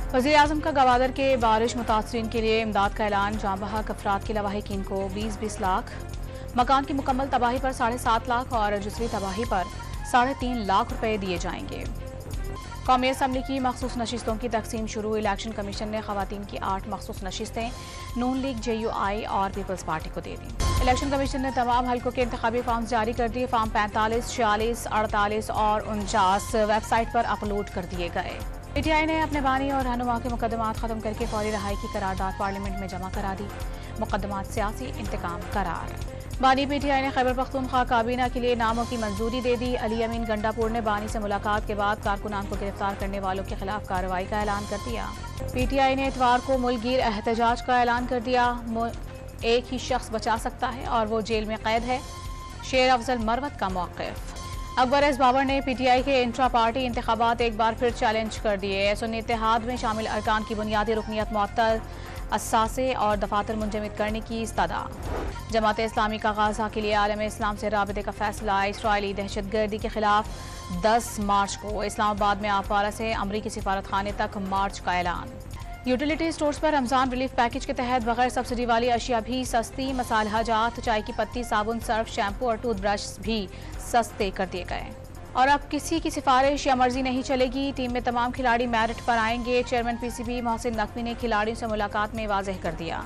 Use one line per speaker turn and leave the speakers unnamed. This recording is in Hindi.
वज़ीर-ए-आज़म का गवादर के बारिश मुतासरीन के लिए इमदाद का ऐलान। जाँ बहक अफराद की लवाहिकीन को 20-20 लाख, मकान की मुकम्मल तबाही पर 7.5 लाख और जुज़वी तबाही पर 3.5 लाख रुपए दिए जाएंगे। कौमी असम्बली की मखसूस नशिस्तों की तकसीम शुरू। इलेक्शन कमीशन ने खवातीन की 8 मखसूस नशिस्तें नून लीग, JUI और पीपल्स पार्टी को दे दी। इलेक्शन कमीशन ने तमाम हल्कों के इंतखाबी फॉर्म जारी कर दिए। फॉर्म 45, 46, 48 और 49 वेबसाइट पर अपलोड कर दिए गए। PTI ने अपने बानी और रहनुमा के मुकदमात खत्म करके फौरी रहाई की करारदाद पार्लियामेंट में जमा करा दी। मुकदमात सियासी इंतकाम करार। बानी PTI ने खैबर पख्तूनख्वा काबीना के लिए नामों की मंजूरी दे दी। अली अमीन गंडापुर ने बानी से मुलाकात के बाद कारकुनान को गिरफ्तार करने वालों के खिलाफ कार्रवाई का ऐलान कर दिया। PTI ने इतवार को मुल्कगीर एहतजाज का ऐलान कर दिया। एक ही शख्स बचा सकता है और वो जेल में कैद है। शेर अफजल मरवत का मौक़िफ़। अकबर एस बाबर ने PTI के इंट्रा पार्टी इंतखाबात एक बार फिर चैलेंज कर दिए। सुन्नी इत्तेहाद में शामिल अरकान की बुनियादी रुकनियत मुअत्तल, असासे और दफातर मुंजमद करने की इस्तदा। जमात इस्लामी का गाज़ा के लिए आलम इस्लाम से राबिते का फैसला। इसराइली दहशतगर्दी के खिलाफ 10 मार्च को इस्लामाबाद में आफवारा से अमरीकी सिफारत खाने तक मार्च का ऐलान। यूटिलिटी स्टोर्स पर रमजान रिलीफ पैकेज के तहत बगैर सब्सिडी वाली अशिया भी सस्ती। मसाला जात, चाय की पत्ती, साबुन, सर्फ, शैम्पू और टूथब्रश भी सस्ते कर दिए गए। और अब किसी की सिफारिश या मर्जी नहीं चलेगी। टीम में तमाम खिलाड़ी मेरिट पर आएंगे। चेयरमैन PCB मोहसिन नकवी ने खिलाड़ियों से मुलाकात में वाज़ेह कर दिया।